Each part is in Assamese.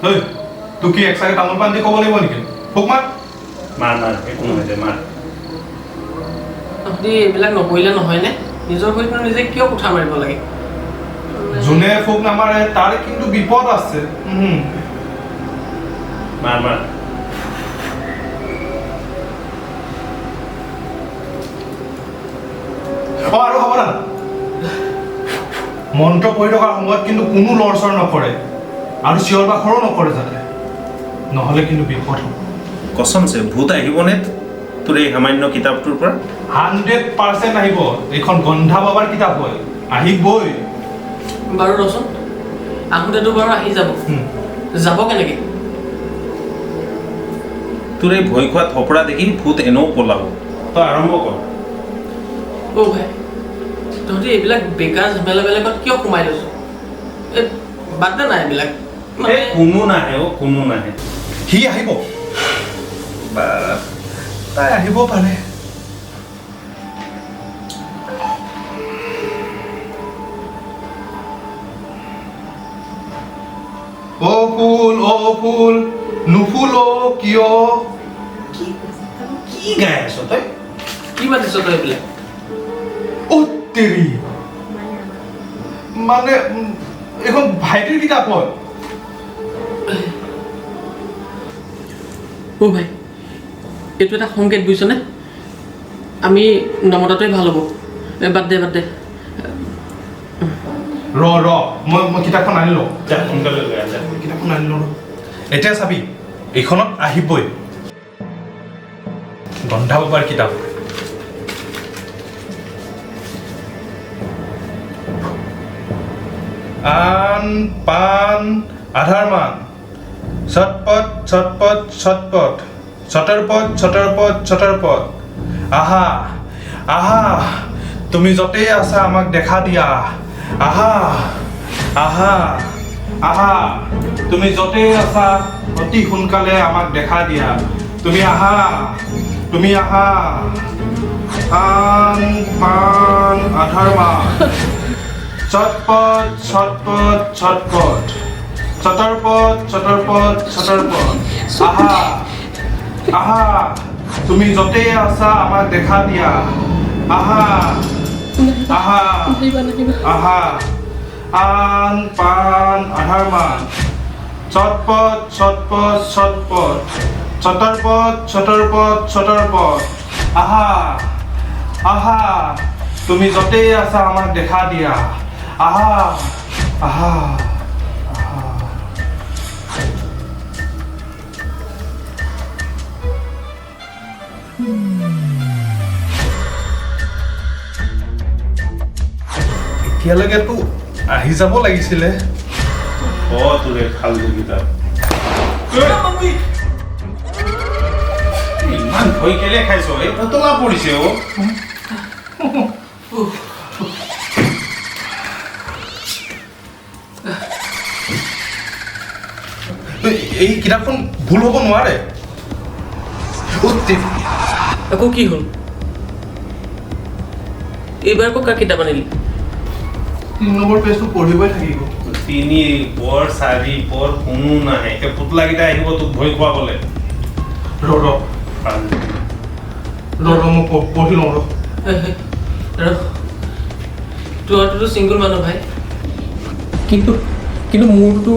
ঐ তোক কি এক্সট্ৰাকে তামোল পাণ দি ক'ব লাগিব নেকি ফুক মাৰ একো নহয় দে মাৰ আপুনি এইবিলাক নকৰিলে নহয়নে নিজৰ ভৰিত নিজে কিয় কোঠা মাৰিব লাগে যোনে ফুক নামাৰে তাৰ কিন্তু বিপদ আছে মাৰ আৰু হ'ব না মন্ত্ৰ পঢ়ি থকাৰ সময়ত কিন্তু কোনো লৰচৰ নকৰে আৰু চিঞৰ বাখৰো নকৰে যাতে নহ'লে কিন্তু বিপদ হ'ব কচমছে ভূত আহিবনে তোৰ এই সামান্য কিতাপটোৰ পৰা 100% আহিব এইখন গন্ধা বাবাৰ কিতাপ হয় আহিবই বাৰু ৰচোন আহোঁতেতো বাৰু আহি যাব কেনেকৈ তোৰ এই ভয় খোৱা থপৰা দেখি ভূত এনেও পলাব তই আৰম্ভ কৰ অ' ভাই তহঁতি এইবিলাক বেকাৰ ঝামেলাবিলাকত কিয় সোমাই লৈছ এই বাদ দে নাই এইবিলাক কোনো নাহে সি আহিব তাই আহিব পাৰে অ' ফুল নুফুল কিয় কি গাই আছ তই কি মাতিছ তই এইবিলাক তেৰি মানে এখন ভাইটিৰ কিতাপ হয় অ' ভাই এইটো এটা সংকেত বুজিছনে আমি নমতাটোৱে ভাল হ'ব বাদ দে ৰ মই কিতাপখন আনি লওঁ সোনকালে লৈ আহ কিতাপখন আনি লওঁ এতিয়া চাবি এইখনত আহিবই গন্ধা বাবাৰ কিতাপ আন পান আধাৰ মান ছটপট ছটৰপট আহা তুমি য'তেই আছা আমাক দেখা দিয়া আহা তুমি য'তেই আছা অতি সোনকালে আমাক দেখা দিয়া তুমি আহা আন পান আধাৰ মান ছটপট ছটৰপট আহা তুমি য'তেই আছা আমাক দেখা দিয়া আহা আন পান আধাৰ মান ছটপট ছটৰপট আহা তুমি য'তেই আছা আমাক দেখা দিয়া আহা এতিয়ালৈকেতো আহি যাব লাগিছিলে তোৰে ফাল্টু কিতাপ ইমান ভয় কেলে খাইছ এই পতলা পৰিছে এই কিতাপখন ভুল হ'ব নোৱাৰে আকৌ কি হ'ল এইবাৰ আকৌ কাৰ কিতাপ আনিলি 3 নম্বৰ পেজটো পঢ়িবই থাকিব 3 পৰ 4 পৰ কোনো নাহে এতিয়া পুতলাকেইটা আহিব তোক ভয় খুৱাবলে ৰ মই পঢ়ি লওঁ তোৰতো ছিংগল মানুহ ভাই কিন্তু মোৰতো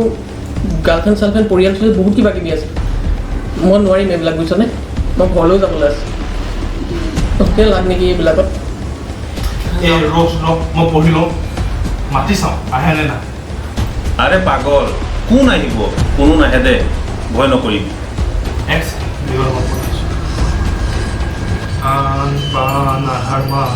গাৰ্লফ্ৰেণ্ড চাৰ্লফ্ৰেণ্ড পৰিয়াল চৰিয়াল বহুত কিবা কিবি আছে মই নোৱাৰিম এইবিলাক বুজিছনে মই ঘৰলৈও যাবলৈ আছে তোকে লাগ নেকি এইবিলাকত মই পঢ়ি লওঁ মাতি চাওঁ আহে নে নাই আৰে পাগল কোন আহিব কোনো নাহে দে ভয় নকৰিবি আন পান আধাৰ মান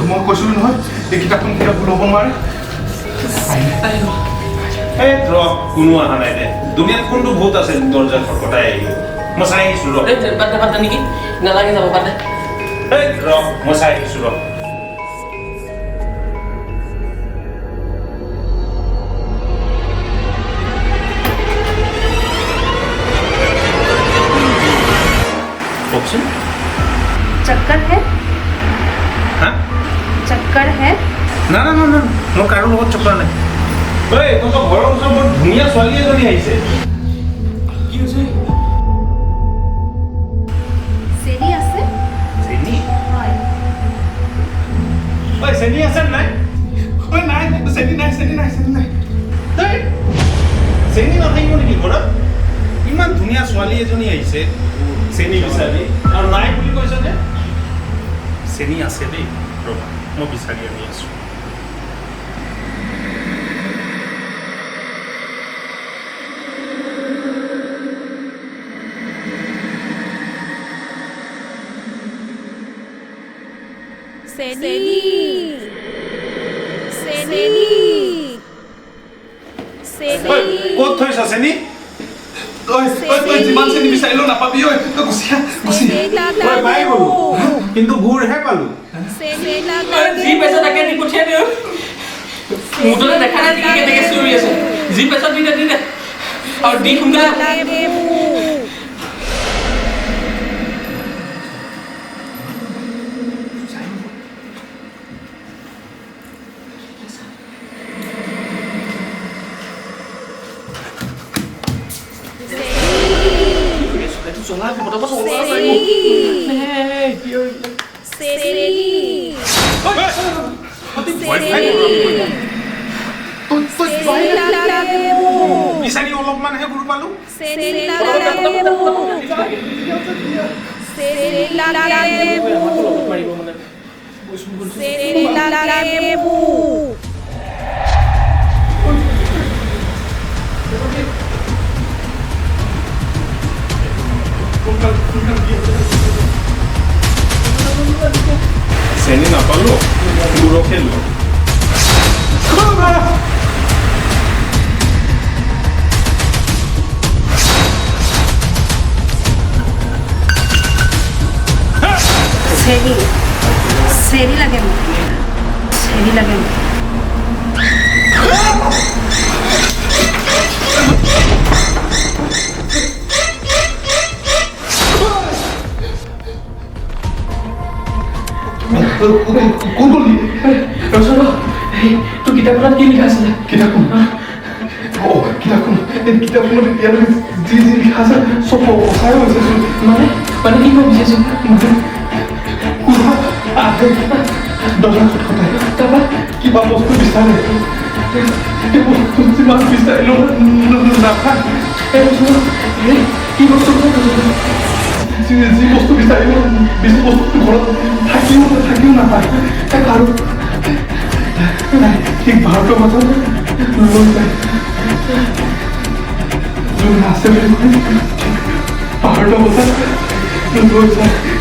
মই কৈছিলো নহয় এই কিতাপখন কিতাপ ভুল হ'ব নোৱাৰে কোনো অহা নাই দে দুনিয়াত কোনটো ভূত আছে দৰ্জা খটখটাই আহিব মই চাই আহিছো বাদ নেকি নালাগে যাব বাদ মই চাই আহিছো चक्कर है হা चक्कर है না না না না মোৰ কাৰো লগত চক্ৰা নাই ঐ তহঁতৰ ঘৰৰ ওচৰত বৰ ধুনীয়া ছোৱালী এজনী আহিছে কি হৈছে চেনি আছে চেনি হয় ঐ চেনি আছে নাই ঐ নাই চেনি নাই চেনি নাই চেনি নাই দেই চেনি নাথাকিব নেকি ঘৰত ইমান ধুনীয়া ছোৱালী এজনী আহিছে চেনি বিচাৰি আৰু নাই বুলি কৈছ যে চেনি আছে দেই ৰ'বা মই বিচাৰি আনি আছোঁ सेनी सेनी ঐ ক'ত থৈছ চেনি তই যিমান চেনি বিচাৰিলেও নাপাবি ঐ তই গুচি আহ ঐ পাই গ'লো কিন্তু গুৰহে পালোঁ যি পইচা তাকে দি পঠিয়াই দিওঁ মুঠতে দেখা নাই নেকি কেনেকৈ চিঞৰি আছে যি পইচা দি দে আৰু দি সোনকালে চলা পটাপট বিচাৰি অলপমানহে গুৰ পালোঁ মাৰিব মানে চেনি নাপালোঁ গুৰকে লওঁ सेनी सेनी लगे मुझे सेनी लगे मुझे কোন গলি ৰচন তোৰ কিতাপখনত কি লিখা আছিলে কিতাপখন কিতাপখনত এতিয়ালৈকে যি যি লিখা আছে চব সঁচাই হৈছেচোন মানে মানে কি ক'ব বিচাৰিছোঁ দৰ্জা খটখটাই তাৰপৰা কিবা বস্তু বিচাৰে সেই বস্তু যিমান বিচাৰিলেও নাপায় এই ৰচন কি বস্তু যি বস্তু বিচাৰিলেও বেছি বস্তু ঘৰত থাকিও নাপায় আৰু ঠিক ভাৰতৰ মাজত লৈ যায় যোন আছে বুলি কয় পাহাৰৰ মাজত লৈ যায়